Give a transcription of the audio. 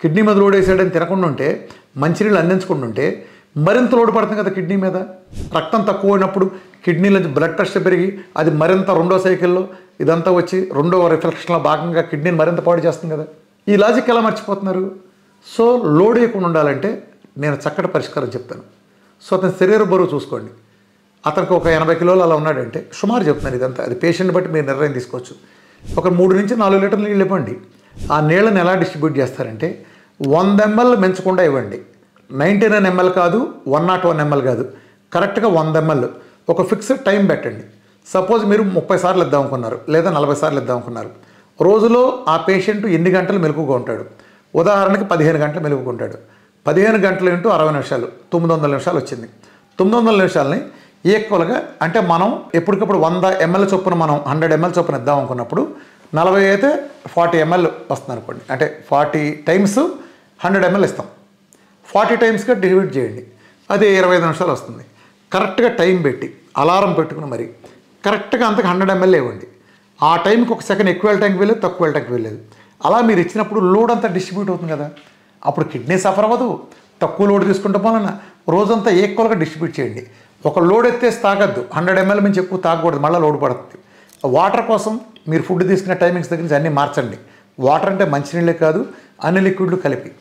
Kidney మీద load వేసాడని తినకుండా ఉంటే, మంచినీళ్ళు అందించకుండా ఉంటే మరింత లోడ్ పడుతుంది కదా కిడ్నీ మీద. రక్తం తక్కువ అయినప్పుడు కిడ్నీలో బ్లడ్ ప్రెషర్ పెరిగి అది మరింత రెండో సైకిల్లో ఇదంతా వచ్చి రెండో రిఫ్లెక్షన్లో భాగంగా కిడ్నీని మరింత పాడు చేస్తుంది కదా. ఈ లాజిక్ ఎలా మర్చిపోతున్నారు? సో లోడ్ వేయకుండా ఉండాలంటే నేను చక్కటి పరిష్కారం చెప్తాను. సో అతని శరీర బరువు చూసుకోండి. అతనికి ఒక 80 కిలోలు అలా ఉన్నాడంటే, సుమారు చెప్తున్నాను ఇదంతా, అది పేషెంట్ బట్టి మీరు నిర్ణయం తీసుకోవచ్చు. ఒక 3 నుంచి 4 లీటర్లు నీళ్ళు ఇవ్వండి. ఆ నీళ్ళని ఎలా డిస్ట్రిబ్యూట్ చేస్తారంటే 100 ml మించకుండా ఇవ్వండి. 99 ml కాదు, 101 ml కాదు, కరెక్ట్గా 100 ml. ఒక ఫిక్స్డ్ టైం పెట్టండి. సపోజ్ మీరు 30 సార్లు ఇద్దాం అనుకున్నారు, లేదా 40 సార్లు ఇద్దాం అనుకున్నారు. రోజులో ఆ పేషెంట్ ఎన్ని గంటలు మెలకుగా ఉంటాడు? ఉదాహరణకి 15 గంటలు మెలకుగా ఉంటాడు. 15 గంటలు ఇంటూ 60 నిమిషాలు, 900 నిమిషాలు వచ్చింది. 900 నిమిషాలని ఈక్వల్గా, అంటే మనం ఎప్పటికప్పుడు 100 ml చొప్పున మనం 100 ml చొప్పున ఇద్దాం అనుకున్నప్పుడు 40 అయితే 40 ml వస్తుంది అనుకోండి. అంటే 40 టైమ్స్ 100 ml ఇస్తాం. 40 టైమ్స్గా డివైడ్ చేయండి, అది 25 నిమిషాలు వస్తుంది. కరెక్ట్గా టైం పెట్టి అలారం పెట్టుకుని మరి కరెక్ట్గా అంతకు 100 ml ఇవ్వండి. ఆ టైంకి ఒక సెకండ్ ఎక్కువ వెళ్ళటానికి వెళ్ళలేదు, తక్కువ వెళ్ళటానికి వెళ్ళలేదు. అలా మీరు ఇచ్చినప్పుడు లోడ్ అంతా డిస్ట్రిబ్యూట్ అవుతుంది కదా. అప్పుడు కిడ్నీ సఫర్ అవ్వదు. తక్కువ లోడ్ తీసుకుంటే పోలన్నా రోజంతా ఈక్వల్గా డిస్ట్రిబ్యూట్ చేయండి. ఒక లోడ్ ఎత్తేసి తాగద్దు, 100 ml నుంచి ఎక్కువ తాగకూడదు, మళ్ళీ లోడ్ పడుతుంది. వాటర్ కోసం మీరు ఫుడ్ తీసుకునే టైమింగ్స్ దగ్గర నుంచి అన్నీ మార్చండి. వాటర్ అంటే మంచినీళ్ళే కాదు, అన్ని లిక్విడ్లు కలిపి.